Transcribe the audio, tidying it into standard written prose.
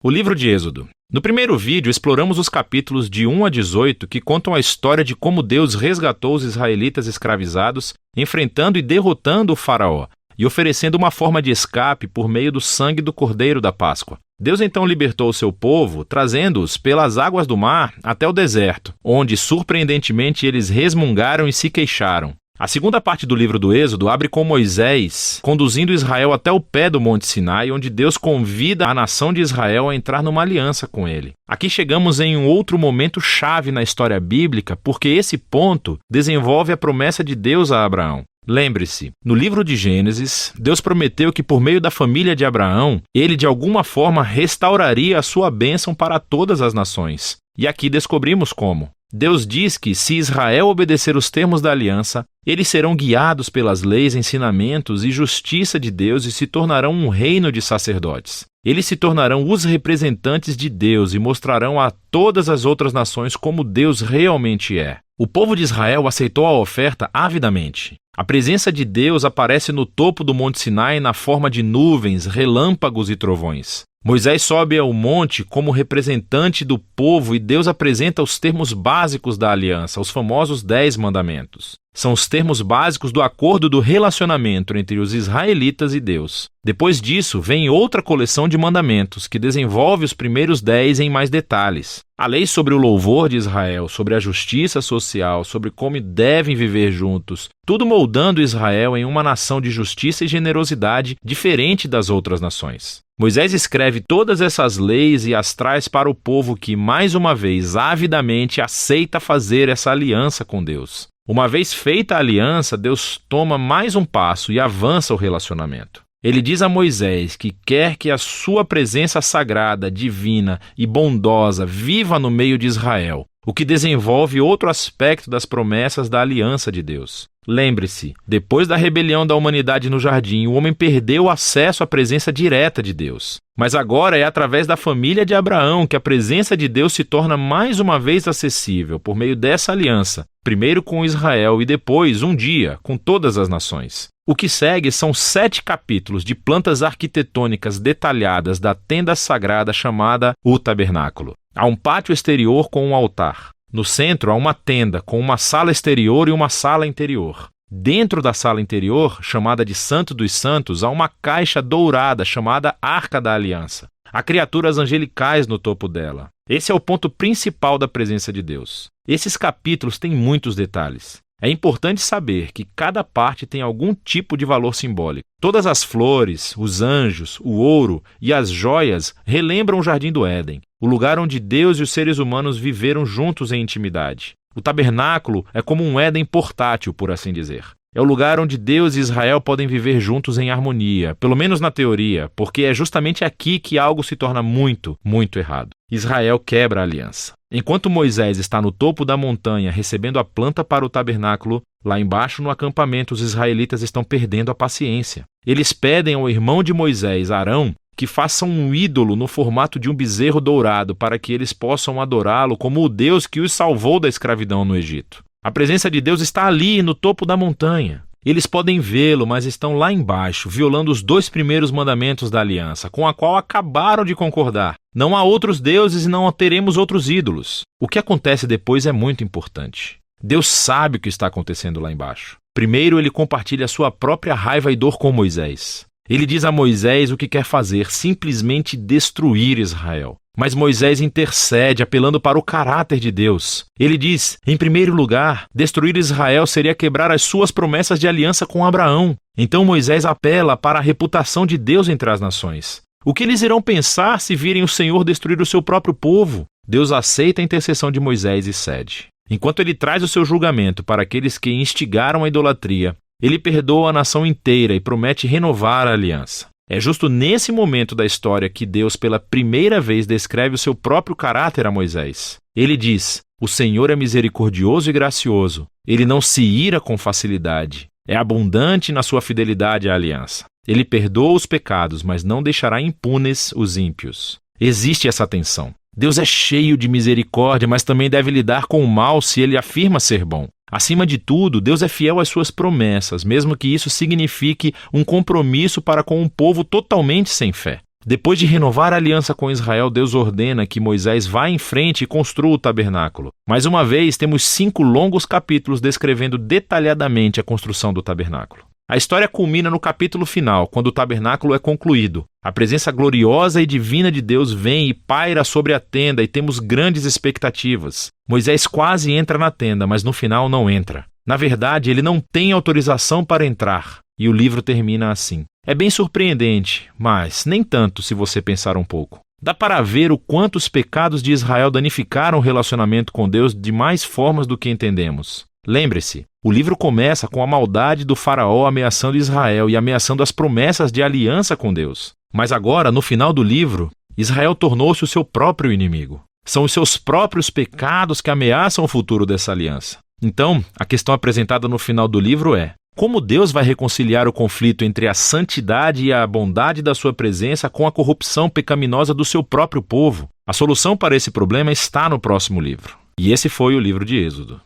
O livro de Êxodo. No primeiro vídeo, exploramos os capítulos de 1 a 18 que contam a história de como Deus resgatou os israelitas escravizados, enfrentando e derrotando o faraó e oferecendo uma forma de escape por meio do sangue do Cordeiro da Páscoa. Deus então libertou o seu povo, trazendo-os pelas águas do mar até o deserto, onde, surpreendentemente, eles resmungaram e se queixaram. A segunda parte do livro do Êxodo abre com Moisés conduzindo Israel até o pé do Monte Sinai, onde Deus convida a nação de Israel a entrar numa aliança com ele. Aqui chegamos em um outro momento chave na história bíblica, porque esse ponto desenvolve a promessa de Deus a Abraão. Lembre-se, no livro de Gênesis, Deus prometeu que por meio da família de Abraão, ele de alguma forma restauraria a sua bênção para todas as nações. E aqui descobrimos como. Deus diz que, se Israel obedecer os termos da aliança, eles serão guiados pelas leis, ensinamentos e justiça de Deus e se tornarão um reino de sacerdotes. Eles se tornarão os representantes de Deus e mostrarão a todas as outras nações como Deus realmente é. O povo de Israel aceitou a oferta avidamente. A presença de Deus aparece no topo do Monte Sinai na forma de nuvens, relâmpagos e trovões. Moisés sobe ao monte como representante do povo e Deus apresenta os termos básicos da aliança, os famosos 10 mandamentos. São os termos básicos do acordo do relacionamento entre os israelitas e Deus. Depois disso, vem outra coleção de mandamentos que desenvolve os primeiros 10 em mais detalhes. A lei sobre o louvor de Israel, sobre a justiça social, sobre como devem viver juntos, tudo moldando Israel em uma nação de justiça e generosidade diferente das outras nações. Moisés escreve todas essas leis e as traz para o povo que, mais uma vez, avidamente aceita fazer essa aliança com Deus. Uma vez feita a aliança, Deus toma mais um passo e avança o relacionamento. Ele diz a Moisés que quer que a sua presença sagrada, divina e bondosa viva no meio de Israel, o que desenvolve outro aspecto das promessas da aliança de Deus. Lembre-se, depois da rebelião da humanidade no jardim, o homem perdeu o acesso à presença direta de Deus. Mas agora é através da família de Abraão que a presença de Deus se torna mais uma vez acessível por meio dessa aliança, primeiro com Israel e depois, um dia, com todas as nações. O que segue são 7 capítulos de plantas arquitetônicas detalhadas da tenda sagrada chamada o tabernáculo. Há um pátio exterior com um altar. No centro há uma tenda com uma sala exterior e uma sala interior. Dentro da sala interior, chamada de Santo dos Santos, há uma caixa dourada chamada Arca da Aliança. Há criaturas angelicais no topo dela. Esse é o ponto principal da presença de Deus. Esses capítulos têm muitos detalhes. É importante saber que cada parte tem algum tipo de valor simbólico. Todas as flores, os anjos, o ouro e as joias relembram o Jardim do Éden, o lugar onde Deus e os seres humanos viveram juntos em intimidade. O tabernáculo é como um Éden portátil, por assim dizer. É o lugar onde Deus e Israel podem viver juntos em harmonia, pelo menos na teoria, porque é justamente aqui que algo se torna muito, muito errado. Israel quebra a aliança. Enquanto Moisés está no topo da montanha recebendo a planta para o tabernáculo, lá embaixo no acampamento os israelitas estão perdendo a paciência. Eles pedem ao irmão de Moisés, Arão, que faça um ídolo no formato de um bezerro dourado para que eles possam adorá-lo como o Deus que os salvou da escravidão no Egito. A presença de Deus está ali, no topo da montanha. Eles podem vê-lo, mas estão lá embaixo, violando os 2 primeiros mandamentos da aliança, com a qual acabaram de concordar. Não há outros deuses e não teremos outros ídolos. O que acontece depois é muito importante. Deus sabe o que está acontecendo lá embaixo. Primeiro, ele compartilha sua própria raiva e dor com Moisés. Ele diz a Moisés o que quer fazer, simplesmente destruir Israel. Mas Moisés intercede, apelando para o caráter de Deus. Ele diz, em primeiro lugar, destruir Israel seria quebrar as suas promessas de aliança com Abraão. Então Moisés apela para a reputação de Deus entre as nações. O que eles irão pensar se virem o Senhor destruir o seu próprio povo? Deus aceita a intercessão de Moisés e cede. Enquanto ele traz o seu julgamento para aqueles que instigaram a idolatria, ele perdoa a nação inteira e promete renovar a aliança. É justo nesse momento da história que Deus pela primeira vez descreve o seu próprio caráter a Moisés. Ele diz, o Senhor é misericordioso e gracioso. Ele não se ira com facilidade. É abundante na sua fidelidade à aliança. Ele perdoa os pecados, mas não deixará impunes os ímpios. Existe essa tensão. Deus é cheio de misericórdia, mas também deve lidar com o mal se ele afirma ser bom. Acima de tudo, Deus é fiel às suas promessas, mesmo que isso signifique um compromisso para com um povo totalmente sem fé. Depois de renovar a aliança com Israel, Deus ordena que Moisés vá em frente e construa o tabernáculo. Mais uma vez, temos 5 longos capítulos descrevendo detalhadamente a construção do tabernáculo. A história culmina no capítulo final, quando o tabernáculo é concluído. A presença gloriosa e divina de Deus vem e paira sobre a tenda e temos grandes expectativas. Moisés quase entra na tenda, mas no final não entra. Na verdade, ele não tem autorização para entrar. E o livro termina assim. É bem surpreendente, mas nem tanto se você pensar um pouco. Dá para ver o quanto os pecados de Israel danificaram o relacionamento com Deus de mais formas do que entendemos. Lembre-se, o livro começa com a maldade do faraó ameaçando Israel e ameaçando as promessas de aliança com Deus. Mas agora, no final do livro, Israel tornou-se o seu próprio inimigo. São os seus próprios pecados que ameaçam o futuro dessa aliança. Então, a questão apresentada no final do livro é: como Deus vai reconciliar o conflito entre a santidade e a bondade da sua presença com a corrupção pecaminosa do seu próprio povo? A solução para esse problema está no próximo livro. E esse foi o livro de Êxodo.